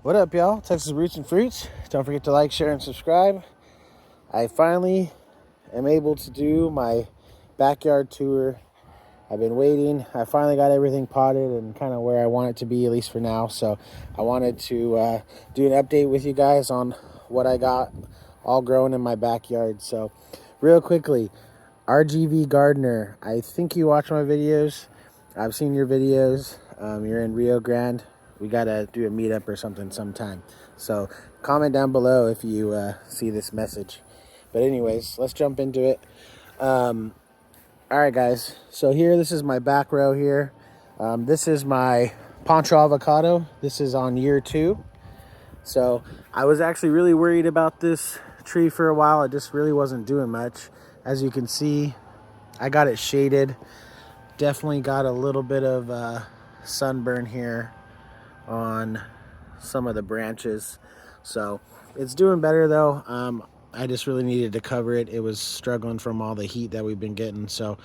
What up, y'all? Texas Roots and Fruits. Don't forget to like, share, and subscribe. I finally am able to do my backyard tour. I've been waiting. I finally got everything potted and kind of where I want it to be, at least for now. So I wanted to do an update with you guys on what I got all growing in my backyard. So real quickly, RGV Gardener, I think you watch my videos. I've seen your videos. You're in Rio Grande. We gotta do a meetup or something sometime. So comment down below if you see this message. But anyways, let's jump into it. All right, guys. So this is my back row here. This is my poncho avocado. This is on year 2. So I was actually really worried about this tree for a while. It just really wasn't doing much. As you can see, I got it shaded. Definitely got a little bit of sunburn here on some of the branches. So it's doing better though. I just really needed to cover it. It was struggling from all the heat that we've been getting. So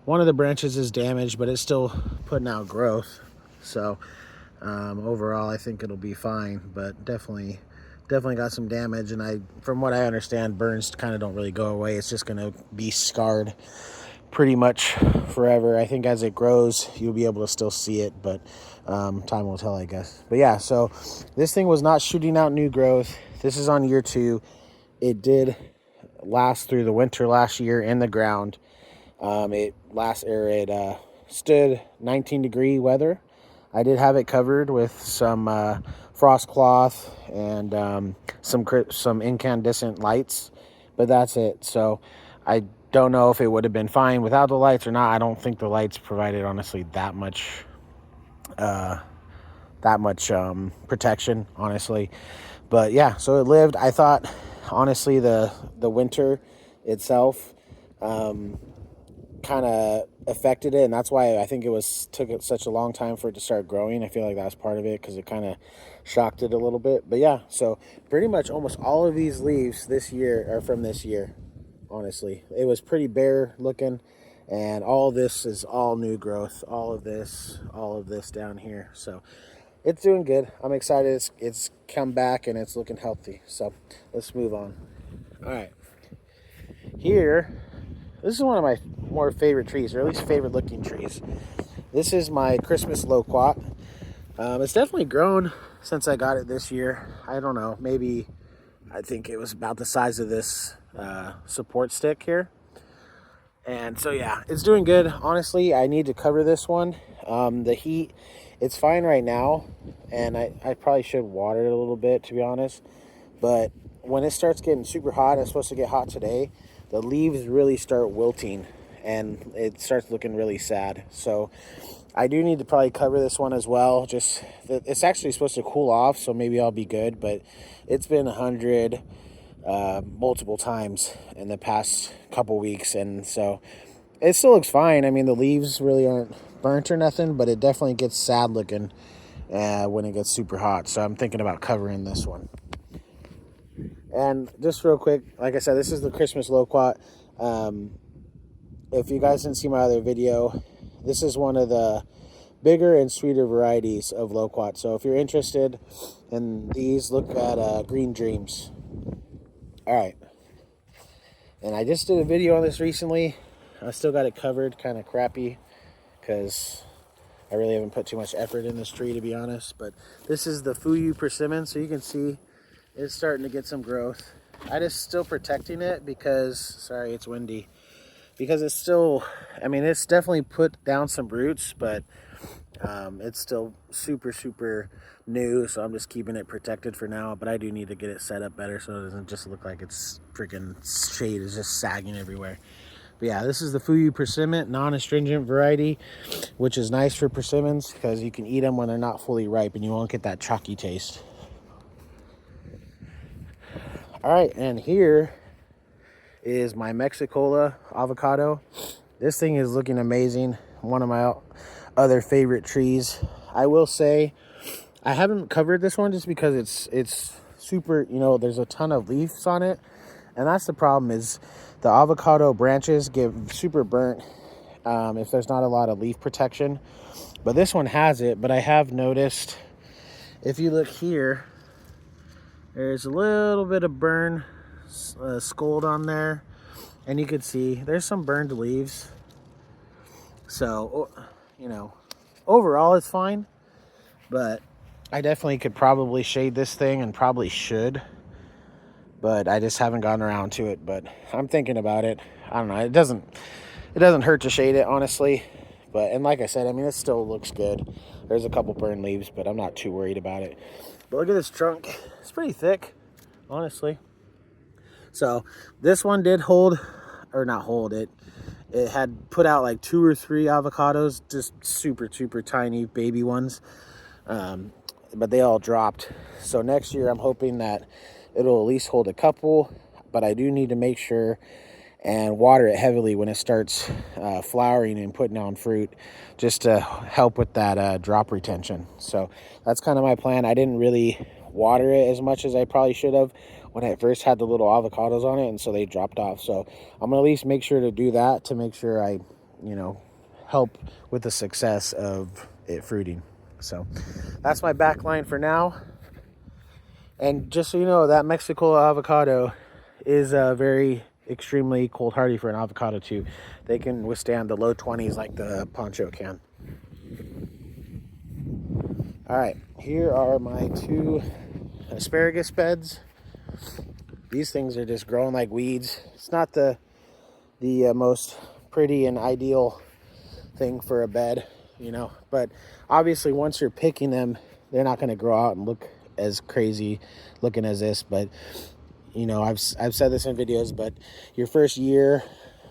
one of the branches is damaged, but it's still putting out growth. So overall, I think it'll be fine, but definitely got some damage. And from what I understand, burns kind of don't really go away. It's just going to be scarred pretty much forever. I think as it grows, you'll be able to still see it, but time will tell, I guess. But yeah, so this thing was not shooting out new growth. This is on year 2. It did last through the winter last year in the ground. It stood 19-degree weather. I did have it covered with some frost cloth and some incandescent lights, but that's it. So I don't know if it would have been fine without the lights or not. I don't think the lights provided, honestly, that much protection, honestly. But yeah, so it lived. I thought, honestly, the winter itself kind of affected it, and that's why I think took it such a long time for it to start growing. I feel like that's part of it, because it kind of shocked it a little bit. But yeah, so pretty much almost all of these leaves this year are from this year. Honestly, it was pretty bare looking, and all this is all new growth. All of this down here. So it's doing good. I'm excited. It's come back and it's looking healthy. So let's move on. All right, here, this is one of my more favorite trees, or at least favorite looking trees. This is my Christmas loquat. It's definitely grown since I got it this year. I don't know, maybe I think it was about the size of this support stick here. And so yeah, it's doing good. Honestly, I need to cover this one. The heat, it's fine right now, and I probably should water it a little bit, to be honest. But when it starts getting super hot, it's supposed to get hot today, the leaves really start wilting and it starts looking really sad. So I do need to probably cover this one as well. Just it's actually supposed to cool off, so maybe I'll be good. But it's been 100 multiple times in the past couple weeks, and so it still looks fine. I mean, the leaves really aren't burnt or nothing, but it definitely gets sad looking when it gets super hot. So I'm thinking about covering this one. And just real quick, like I said, this is the Christmas loquat. If you guys didn't see my other video, this is one of the bigger and sweeter varieties of loquat. So if you're interested in these, look at Green Dreams. All right. And I just did a video on this recently. I still got it covered, kind of crappy, because I really haven't put too much effort in this tree, to be honest. But this is the Fuyu persimmon, so you can see it's starting to get some growth. I just still protecting it because, sorry, it's windy. Because it's still, I mean, it's definitely put down some roots, but it's still super new. So I'm just keeping it protected for now. But I do need to get it set up better so it doesn't just look like it's freaking shade is just sagging everywhere. But yeah, this is the Fuyu persimmon, non-astringent variety, which is nice for persimmons because you can eat them when they're not fully ripe and you won't get that chalky taste. All right, and here is my Mexicola avocado. This thing is looking amazing. One of my other favorite trees. I will say I haven't covered this one just because it's super, there's a ton of leaves on it. And that's the problem, is the avocado branches get super burnt if there's not a lot of leaf protection. But this one has it. But I have noticed, if you look here, There's a little bit of burn scald on there, and you could see there's some burned leaves. So, you know, overall it's fine, but I definitely could probably shade this thing, and probably should, but I just haven't gotten around to it. But I'm thinking about it. I don't know. It doesn't hurt to shade it, honestly. But, and like I said, I mean, it still looks good. There's a couple burned leaves, but I'm not too worried about it. But look at this trunk. It's pretty thick, honestly. So this one did hold, or not hold it. It had put out like 2 or 3 avocados, just super tiny baby ones. But they all dropped. So next year I'm hoping that it'll at least hold a couple, but I do need to make sure and water it heavily when it starts flowering and putting on fruit, just to help with that drop retention. So that's kind of my plan. I didn't really water it as much as I probably should have when I first had the little avocados on it, and so they dropped off. So I'm gonna at least make sure to do that to make sure I, you know, help with the success of it fruiting. So that's my back line for now. And just so you know, that Mexico avocado is very extremely cold hardy for an avocado too. They can withstand the low 20s like the poncho can. All right, here are my 2 asparagus beds. These things are just growing like weeds. It's not the most pretty and ideal thing for a bed, you know, but obviously once you're picking them, they're not going to grow out and look as crazy looking as this. But you know, I've said this in videos, but your first year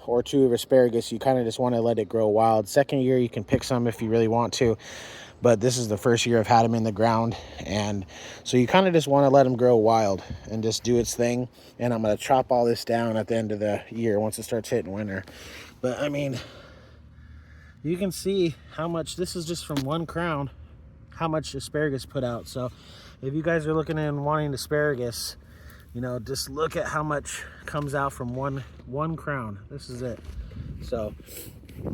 or 2 of asparagus, you kind of just want to let it grow wild. Second year you can pick some if you really want to, but this is the first year I've had them in the ground, and so you kind of just want to let them grow wild and just do its thing. And I'm going to chop all this down at the end of the year once it starts hitting winter. But I mean, you can see how much this is just from 1 crown, how much asparagus put out. So if you guys are looking and wanting asparagus, you know, just look at how much comes out from one crown. This is it. So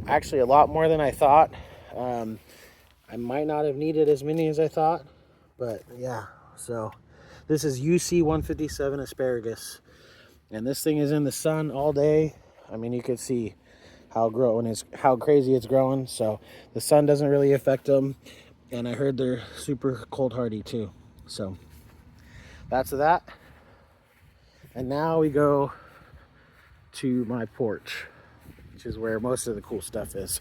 actually a lot more than I thought. I might not have needed as many as I thought, but yeah. So this is UC 157 asparagus, and this thing is in the sun all day. I mean, you could see how crazy it's growing. So the sun doesn't really affect them, and I heard they're super cold hardy too. So that's that. And now we go to my porch, which is where most of the cool stuff is.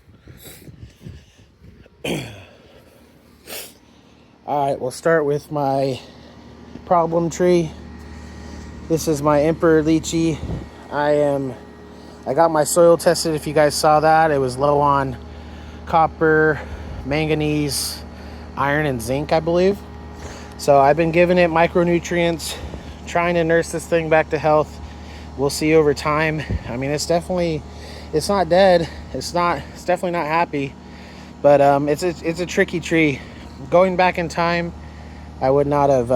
All right, we'll start with my problem tree. This is my emperor lychee. I got my soil tested. If you guys saw that, it was low on copper, manganese, iron, and zinc, I believe. So I've been giving it micronutrients, trying to nurse this thing back to health. We'll see over time. I mean, it's not dead. It's definitely not happy, but it's a tricky tree. Going back in time, I would not have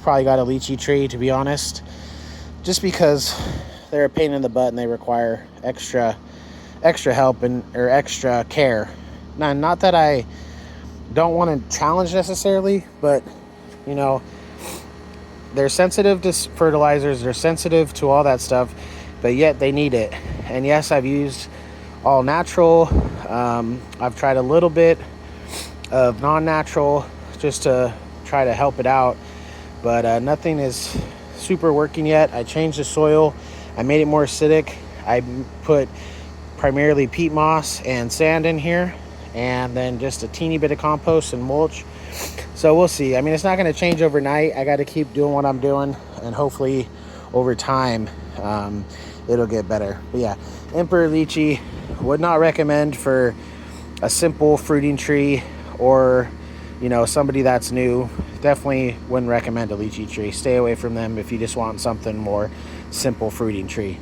probably got a lychee tree, to be honest, just because they're a pain in the butt and they require extra help or extra care. Now, not that I don't want to challenge necessarily, but you know, they're sensitive to fertilizers, they're sensitive to all that stuff, but yet they need it. And yes, I've used all natural. I've tried a little bit of non-natural just to try to help it out, but nothing is super working yet. I changed the soil. I made it more acidic. I put primarily peat moss and sand in here, and then just a teeny bit of compost and mulch. So we'll see. I mean, it's not going to change overnight. I got to keep doing what I'm doing, and hopefully over time it'll get better. But yeah, emperor lychee, would not recommend for a simple fruiting tree, or you know, somebody that's new. Definitely wouldn't recommend a lychee tree. Stay away from them if you just want something more simple fruiting tree.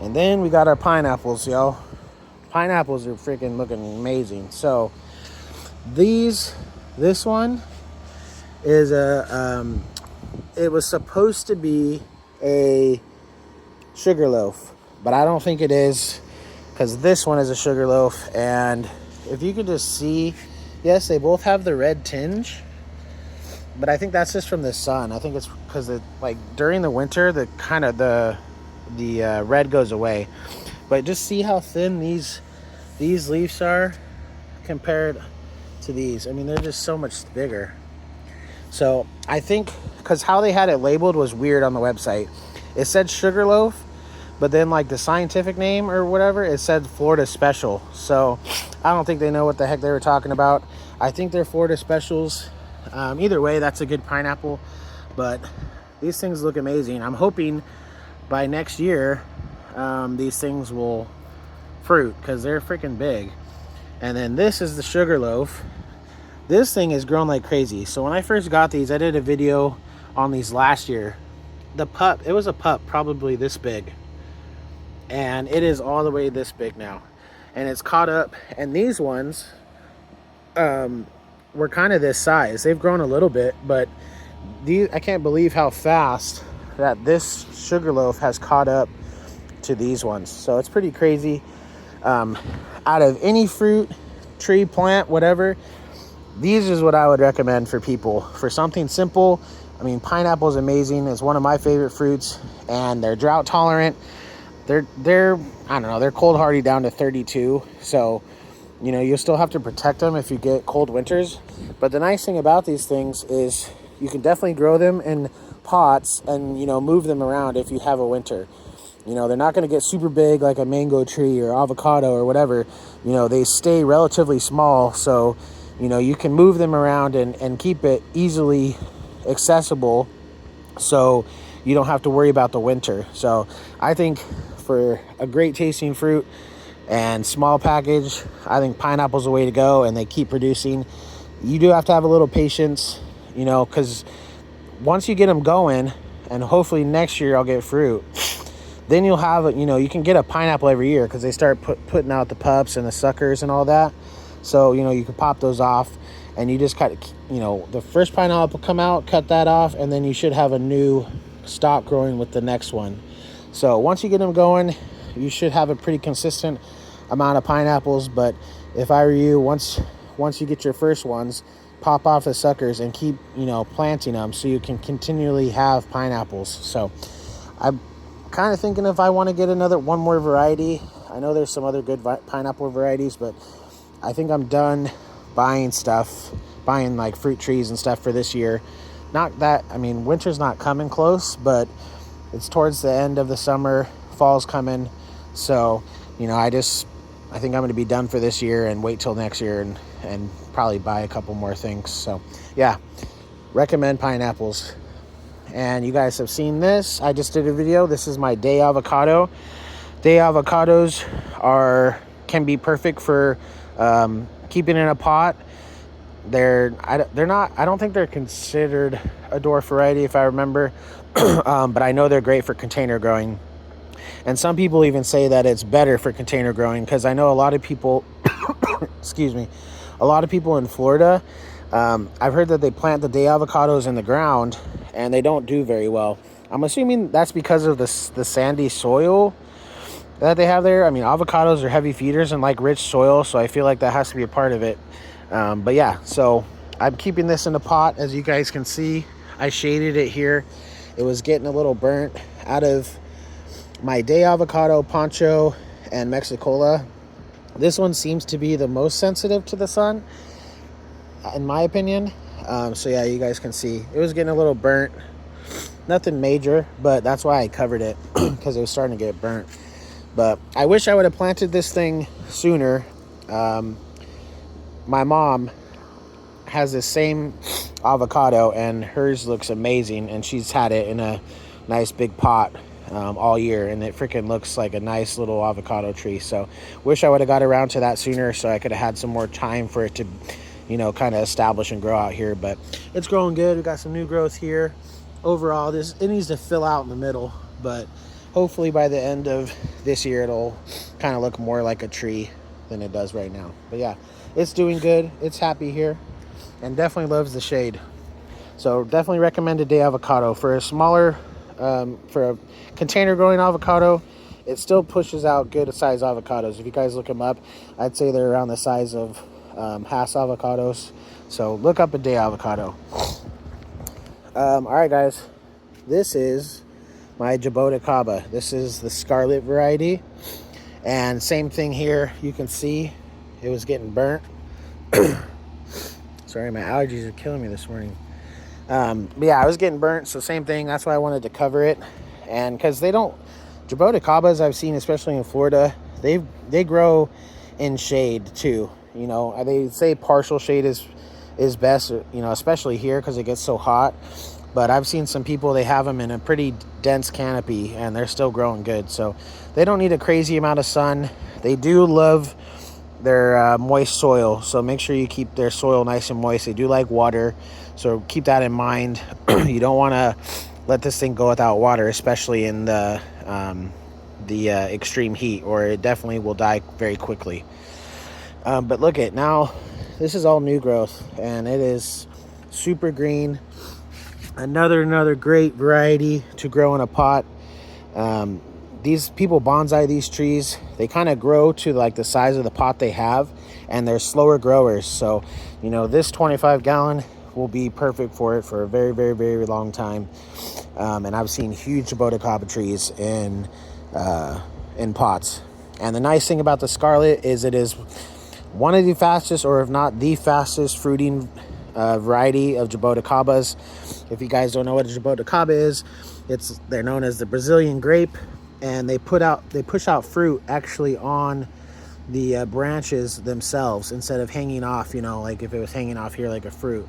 And then we got our pineapples, yo. Pineapples are freaking looking amazing. So this one is it was supposed to be a sugar loaf, but I don't think it is, because this one is a sugar loaf. And if you could just see, yes, they both have the red tinge, but I think that's just from the sun. I think it's because like during the winter, the kind of the red goes away. But just see how thin these leaves are compared to these. I mean, they're just so much bigger. So I think because how they had it labeled was weird on the website. It said sugarloaf, but then like the scientific name or whatever, it said Florida Special. So I don't think they know what the heck they were talking about. I think they're Florida Specials. Either way, that's a good pineapple. But these things look amazing. I'm hoping by next year these things will fruit because they're freaking big. And then this is the sugarloaf. This thing is grown like crazy. So when I first got these, I did a video on these last year. The pup, it was a pup probably this big. And it is all the way this big now. And it's caught up. And these ones were kind of this size. They've grown a little bit, but these, I can't believe how fast that this sugarloaf has caught up to these ones. So it's pretty crazy. Out of any fruit, tree, plant, whatever, these is what I would recommend for people. For something simple, I mean, pineapple is amazing. It's one of my favorite fruits, and they're drought tolerant. They're I don't know, they're cold hardy down to 32. So, you know, you'll still have to protect them if you get cold winters. But the nice thing about these things is you can definitely grow them in pots and, you know, move them around if you have a winter. You know, they're not going to get super big like a mango tree or avocado or whatever. You know, they stay relatively small. So, you know, you can move them around and keep it easily accessible so you don't have to worry about the winter. So I think for a great tasting fruit and small package, I think pineapple's the way to go, and they keep producing. You do have to have a little patience, you know, because once you get them going, and hopefully next year I'll get fruit, then you'll have, you know, you can get a pineapple every year because they start putting out the pups and the suckers and all that. So, you know, you can pop those off, and you just cut, you know, the first pineapple come out, cut that off, and then you should have a new stock growing with the next one. So once you get them going, you should have a pretty consistent amount of pineapples. But if I were you, once you get your first ones, pop off the suckers and keep, you know, planting them so you can continually have pineapples. So I'm kind of thinking if I want to get one more variety. I know there's some other good pineapple varieties, but I think I'm done buying like fruit trees and stuff for this year. Not that, I mean, winter's not coming close, but it's towards the end of the summer, fall's coming. So, you know, I think I'm going to be done for this year and wait till next year and probably buy a couple more things. So yeah, recommend pineapples. And you guys have seen this. I just did a video. This is my day avocado. Day avocados can be perfect for keeping in a pot. I don't think they're considered a dwarf variety if I remember, but I know they're great for container growing. And some people even say that it's better for container growing because I know a lot of people, excuse me, a lot of people in Florida, I've heard that they plant the day avocados in the ground and they don't do very well. I'm assuming that's because of the sandy soil that they have there. I mean, avocados are heavy feeders and like rich soil, so I feel like that has to be a part of it. But yeah, so I'm keeping this in the pot. As you guys can see, I shaded it here. It was getting a little burnt out of my day avocado, Poncho, and Mexicola. This one seems to be the most sensitive to the sun, in my opinion. So yeah, you guys can see it was getting a little burnt. Nothing major, but that's why I covered it because it was starting to get burnt. But I wish I would have planted this thing sooner. My mom has the same avocado and hers looks amazing, and she's had it in a nice big pot all year, and it freaking looks like a nice little avocado tree. So wish I would have got around to that sooner so I could have had some more time for it to, you know, kind of establish and grow out here. But it's growing good. We got some new growth here. Overall, it needs to fill out in the middle, but hopefully by the end of this year it'll kind of look more like a tree than it does right now. But yeah, it's doing good. It's happy here and definitely loves the shade. So definitely recommend a day avocado. For a smaller, for a container growing avocado, it still pushes out good size avocados. If you guys look them up, I'd say they're around the size of Hass avocados. So look up a day avocado. All right, guys. This is my jaboticaba. This is the scarlet variety. And same thing here. You can see it was getting burnt. Sorry, my allergies are killing me this morning. But yeah, I was getting burnt, so same thing. That's why I wanted to cover it. And because they don't, jaboticabas I've seen, especially in Florida, they grow in shade too. You know, they say partial shade is best, you know, especially here because it gets so hot. But I've seen some people, they have them in a pretty dense canopy and they're still growing good. So they don't need a crazy amount of sun. They do love their moist soil, so make sure you keep their soil nice and moist. They do like water, so keep that in mind. You don't want to let this thing go without water, especially in the extreme heat, or it definitely will die very quickly. But look at now, this is all new growth and it is super green. Another great variety to grow in a pot. These people bonsai these trees. They kind of grow to like the size of the pot they have, and they're slower growers. So, you know, this 25-gallon will be perfect for it for a very, very, very long time. And I've seen huge jaboticaba trees in pots. And the nice thing about the scarlet is it is one of the fastest, or if not the fastest, fruiting variety of jaboticabas. If you guys don't know what a jaboticaba is, they're known as the Brazilian grape, and they push out fruit actually on the branches themselves instead of hanging off, you know, like if it was hanging off here like a fruit.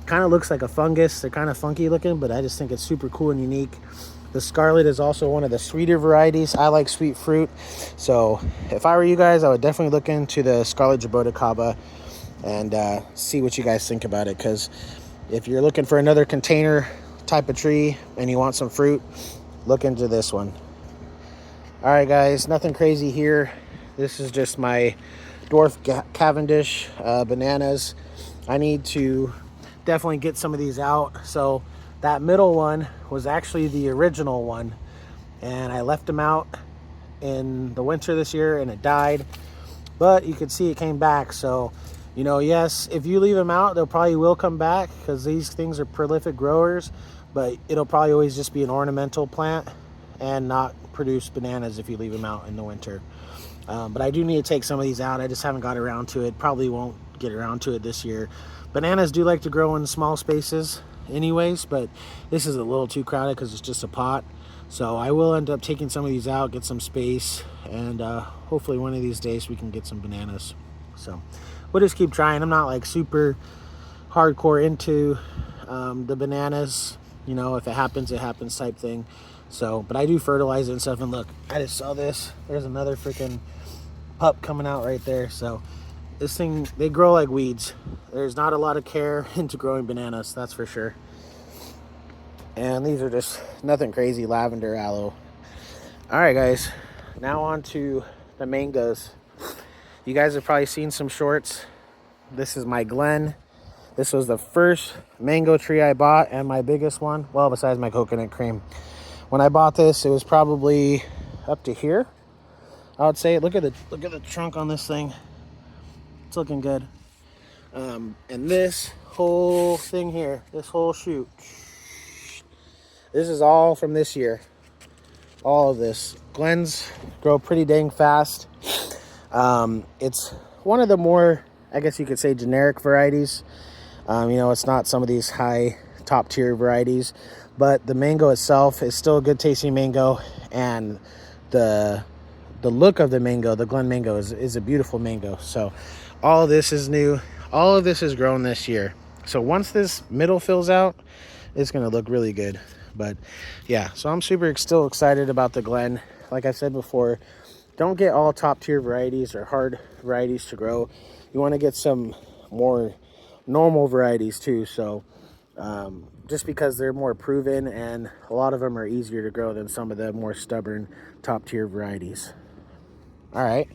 Kind of looks like a fungus. They're kind of funky looking, but I just think it's super cool and unique. The scarlet is also one of the sweeter varieties. I like sweet fruit, so if I were you guys, I would definitely look into the scarlet jaboticaba and see what you guys think about it, because if you're looking for another container type of tree and you want some fruit, look into this one. All right, guys, nothing crazy here. This is just my dwarf Cavendish bananas. I need to definitely get some of these out. So that middle one was actually the original one, and I left them out in the winter this year and it died, but you could see it came back. So, you know, yes, if you leave them out, they'll probably will come back because these things are prolific growers, but it'll probably always just be an ornamental plant and not produce bananas if you leave them out in the winter. But I do need to take some of these out. I just haven't got around to it. Probably won't get around to it this year. Bananas do like to grow in small spaces anyways, but this is a little too crowded because it's just a pot. So I will end up taking some of these out, get some space, and hopefully one of these days we can get some bananas. So we'll just keep trying. I'm not like super hardcore into the bananas, you know, if it happens, it happens type thing. So, but I do fertilize it and stuff. And look, I just saw this. There's another freaking pup coming out right there. So this thing, they grow like weeds. There's not a lot of care into growing bananas, that's for sure. And these are just nothing crazy, lavender, aloe. All right, guys, now on to the mangoes. You guys have probably seen some shorts. This is my Glen. This was the first mango tree I bought and my biggest one. Well, besides my coconut cream. When I bought this, it was probably up to here, I would say. Look at the trunk on this thing. It's looking good. And this whole thing here, this whole shoot, this is all from this year. All of this. Glens grow pretty dang fast. It's one of the more, I guess you could say, generic varieties. You know, it's not some of these high top tier varieties, but the mango itself is still a good tasting mango, and the look of the mango, the Glen mango, is a beautiful mango. So all of this is new. All of this is grown this year. So once this middle fills out, it's going to look really good. But yeah, so I'm still excited about the Glen. Like I said before, don't get all top tier varieties or hard varieties to grow. You want to get some more normal varieties too. So just because they're more proven, and a lot of them are easier to grow than some of the more stubborn top tier varieties. All right,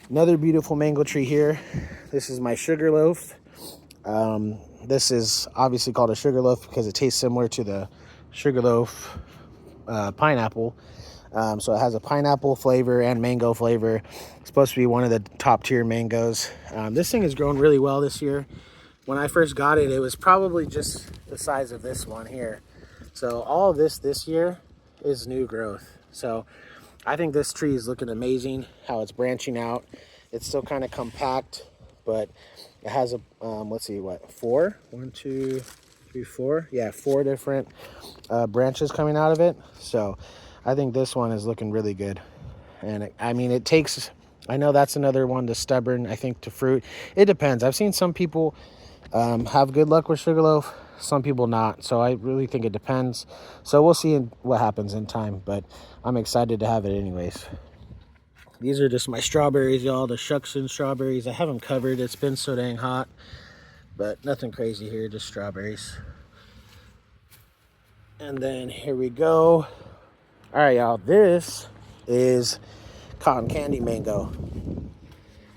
another beautiful mango tree here. This is my Sugarloaf. This is obviously called a Sugarloaf because it tastes similar to the Sugarloaf pineapple. So it has a pineapple flavor and mango flavor. It's supposed to be one of the top tier mangoes. This thing has grown really well this year. when I first got it, it was probably just the size of this one here. So all of this year is new growth. So I think this tree is looking amazing, how it's branching out. It's still kind of compact, but it has a, let's see, what, four? 1, 2, 3, 4? Yeah, 4 different branches coming out of it. So I think this one is looking really good. And I mean, it takes, I know that's another one that's stubborn, I think, to fruit. It depends. I've seen some people have good luck with sugarloaf, some people not. So I really think it depends. So we'll see what happens in time, but I'm excited to have it anyways. These are just my strawberries, y'all, the Shuckson strawberries. I have them covered. It's been so dang hot, but nothing crazy here, just strawberries. And then here we go. All right, y'all, this is cotton candy mango.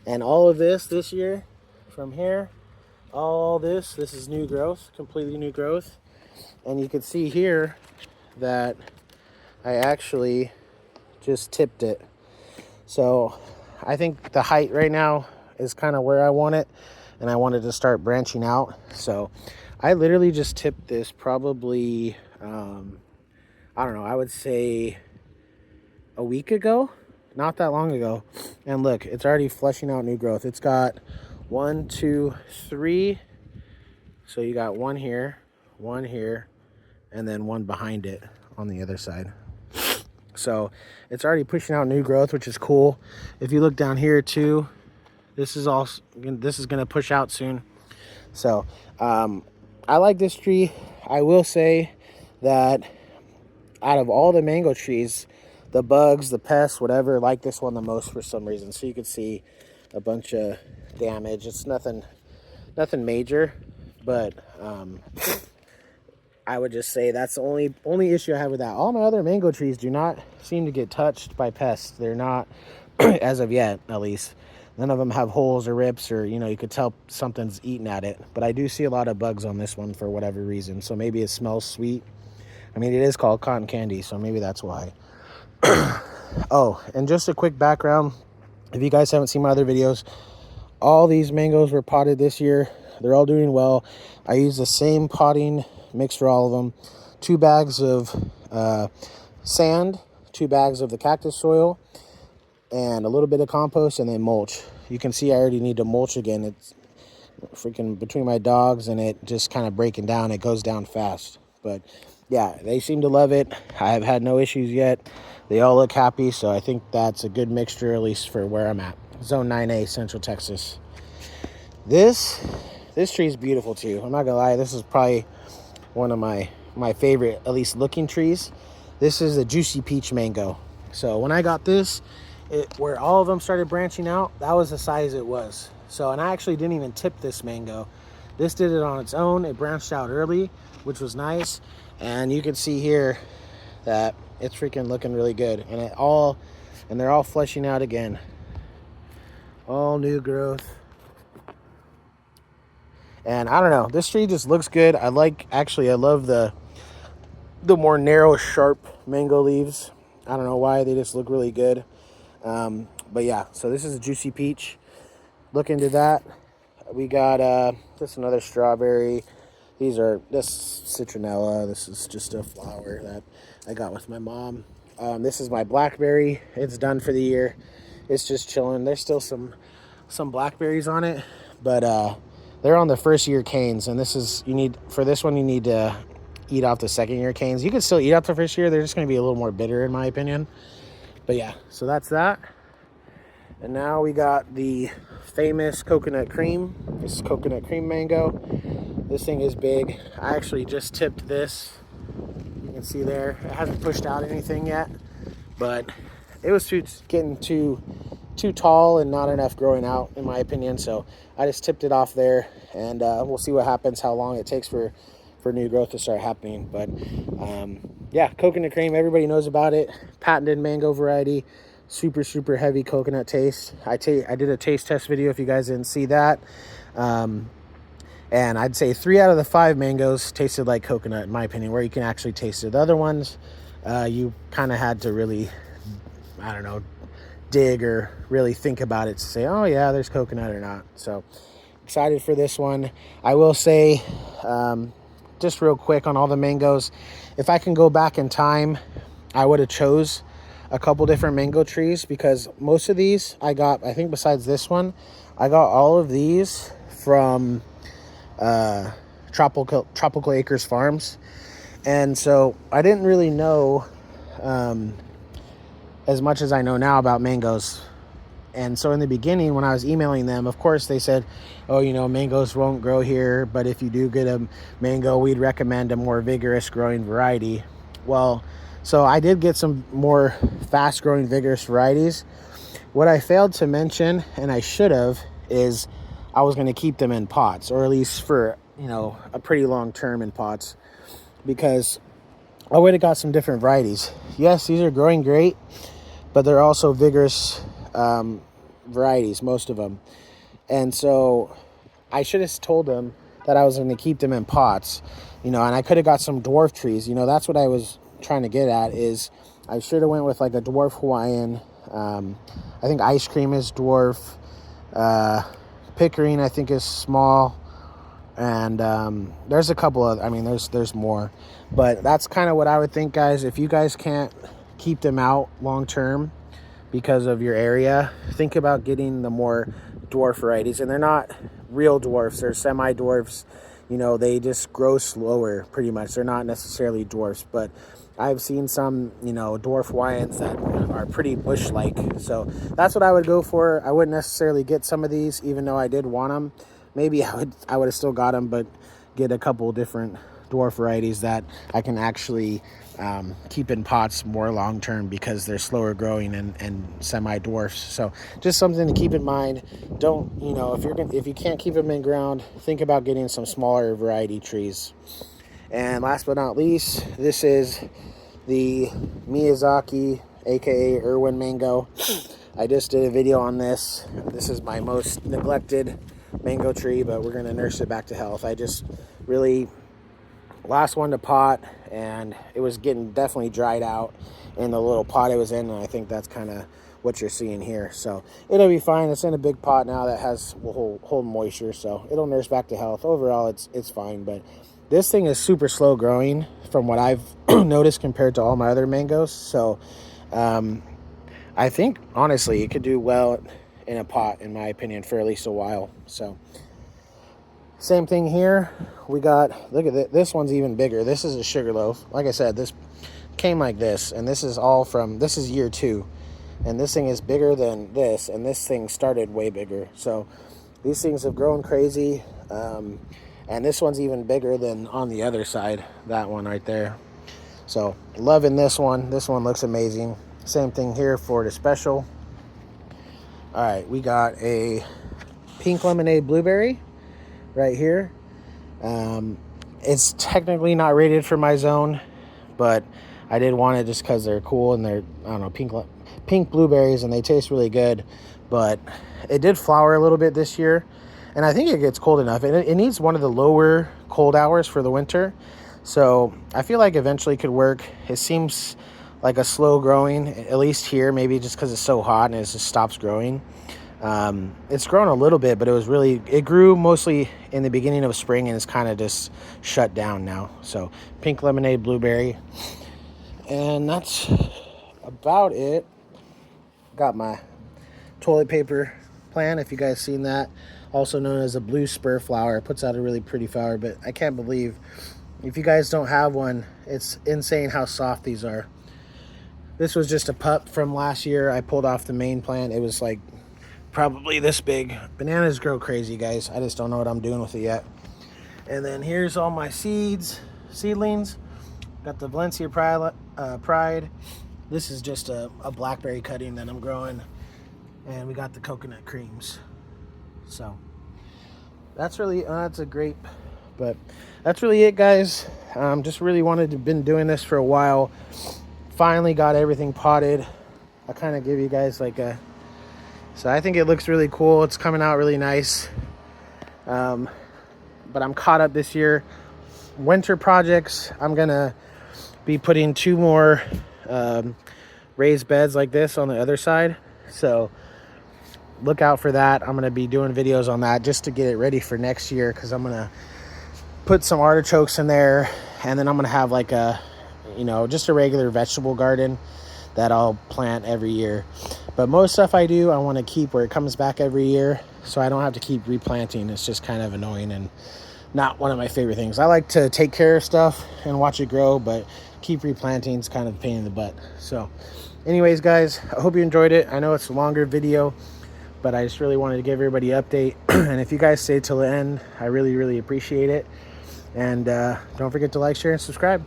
And all of this year, from here, all this is new growth, completely new growth. And you can see here that I actually just tipped it. So I think the height right now is kind of where I want it, and I wanted to start branching out. So I literally just tipped this probably, I don't know, I would say a week ago, not that long ago. And look, it's already fleshing out new growth. It's got 1, 2, 3. So you got one here, and then one behind it on the other side. So it's already pushing out new growth, which is cool. If you look down here too, this is going to push out soon. So I like this tree. I will say that out of all the mango trees, the bugs, the pests, whatever, like this one the most for some reason. So you can see a bunch of damage. It's nothing major, but I would just say that's the only issue I have with that. All my other mango trees do not seem to get touched by pests. They're not, as of yet, at least. None of them have holes or rips, or, you know, you could tell something's eating at it. But I do see a lot of bugs on this one for whatever reason. So maybe it smells sweet. I mean, it is called cotton candy, so maybe that's why. Oh, and just a quick background. If you guys haven't seen my other videos, all these mangoes were potted this year. They're all doing well. I use the same potting mix for all of them. 2 bags of sand, 2 bags of the cactus soil, and a little bit of compost, and then mulch. You can see I already need to mulch again. It's freaking between my dogs and it just kind of breaking down. It goes down fast. But yeah, they seem to love it. I have had no issues yet. They all look happy, so I think that's a good mixture, at least for where I'm at. Zone 9A, Central Texas. This tree is beautiful too. I'm not gonna lie, this is probably one of my favorite, at least looking trees. This is a juicy peach mango. So when I got this, where all of them started branching out, that was the size it was. So, and I actually didn't even tip this mango. This did it on its own. It branched out early, which was nice. And you can see here that it's freaking looking really good. And they're all fleshing out again. All new growth. And I don't know, this tree just looks good. I love the more narrow, sharp mango leaves. I don't know why, they just look really good. But yeah, so this is a juicy peach. Look into that. We got just another strawberry. This citronella. This is just a flower that I got with my mom. This is my blackberry. It's done for the year. It's just chilling. There's still some blackberries on it, but they're on the first year canes, and for this one you need to eat off the second year canes. You can still eat off the first year. They're just going to be a little more bitter in my opinion. But yeah, so that's that. And now we got the famous coconut cream. This is coconut cream mango. This thing is big. I actually just tipped this. You can see there. It hasn't pushed out anything yet, but it was getting too tall and not enough growing out in my opinion. So I just tipped it off there, and we'll see what happens, how long it takes for new growth to start happening. But yeah, coconut cream, everybody knows about it. Patented mango variety. Super, super heavy coconut taste. I did a taste test video if you guys didn't see that. And I'd say 3 out of the 5 mangoes tasted like coconut, in my opinion, where you can actually taste it. The other ones, you kind of had to really, I don't know, dig or really think about it to say, oh yeah, there's coconut or not. So excited for this one. I will say, just real quick on all the mangoes, if I can go back in time, I would have chose a couple different mango trees, because most of these I got, I think besides this one, I got all of these from Tropical Acres Farms. And so I didn't really know as much as I know now about mangoes. And so in the beginning, when I was emailing them, of course they said, oh, you know, mangoes won't grow here, but if you do get a mango, we'd recommend a more vigorous growing variety. Well, so I did get some more fast growing vigorous varieties. What I failed to mention, and I should have, is I was going to keep them in pots, or at least for, you know, a pretty long term in pots, because I would have got some different varieties. Yes, these are growing great, but they're also vigorous varieties, most of them. And so I should have told them that I was going to keep them in pots, you know, and I could have got some dwarf trees. You know, that's what I was trying to get at, is I should have went with like a dwarf Hawaiian. I think ice cream is dwarf. Pickering, I think, is small. And there's a couple of, I mean, there's more. But that's kind of what I would think, guys. If you guys can't keep them out long term because of your area, think about getting the more dwarf varieties. And they're not real dwarfs, they're semi-dwarfs. You know, they just grow slower, pretty much. They're not necessarily dwarfs, but I've seen some, you know, dwarf Hawaiians that are pretty bush-like. So that's what I would go for. I wouldn't necessarily get some of these, even though I did want them. Maybe I would have still got them, but get a couple different dwarf varieties that I can actually keep in pots more long term, because they're slower growing and semi-dwarfs. So just something to keep in mind. Don't, you know, if you can't keep them in ground, think about getting some smaller variety trees. And last but not least, this is the Miyazaki, aka Irwin mango. I just did a video on this. This is my most neglected mango tree, but we're going to nurse it back to health. I just really, last one to pot, and it was getting definitely dried out in the little pot it was in, and I think that's kind of what you're seeing here. So it'll be fine. It's in a big pot now that will hold moisture, so it'll nurse back to health. Overall, it's fine, but this thing is super slow growing from what I've noticed compared to all my other mangoes. So I think, honestly, it could do well in a pot, in my opinion, for at least a while. So same thing here. We got, look at this one's even bigger. This is a sugarloaf. Like I said, this came like this, and this is all from, this is year 2. And this thing is bigger than this, and this thing started way bigger. So these things have grown crazy. And this one's even bigger than on the other side, that one right there. So loving this one. This one looks amazing. Same thing here for the special. All right, we got a pink lemonade blueberry right here. It's technically not rated for my zone, but I did want it just because they're cool, and they're, I don't know, pink blueberries, and they taste really good. But it did flower a little bit this year, and I think it gets cold enough. It needs one of the lower cold hours for the winter, so I feel like eventually could work. It seems like a slow growing, at least here, maybe just because it's so hot and it just stops growing. It's grown a little bit, but it grew mostly in the beginning of spring, and it's kind of just shut down now. So pink lemonade blueberry, and that's about it. Got my toilet paper plant, if you guys seen that, also known as a blue spur flower. It puts out a really pretty flower, but I can't believe, if you guys don't have one, it's insane how soft these are. This was just a pup from last year. I pulled off the main plant. It was like probably this big. Bananas grow crazy, guys. I just don't know what I'm doing with it yet. And then here's all my seedlings. Got the Valencia Pride. This is just a blackberry cutting that I'm growing. And we got the coconut creams. So that's really, that's a grape. But that's really it, guys. Just really wanted to been doing this for a while. Finally got everything potted. I'll kind of give you guys like a, so I think it looks really cool. It's coming out really nice. But I'm caught up this year. Winter projects, I'm gonna be putting 2 more raised beds like this on the other side. So look out for that. I'm going to be doing videos on that just to get it ready for next year, because I'm going to put some artichokes in there, and then I'm going to have like a, just a regular vegetable garden that I'll plant every year. But most stuff I do, I want to keep where it comes back every year, so I don't have to keep replanting. It's just kind of annoying and not one of my favorite things. I like to take care of stuff and watch it grow, but keep replanting is kind of a pain in the butt. So anyways, guys, I hope you enjoyed it. I know it's a longer video, but I just really wanted to give everybody an update. And if you guys stay till the end, I really, really appreciate it. And don't forget to like, share, and subscribe.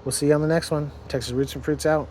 We'll see you on the next one. Texas Roots and Fruits out.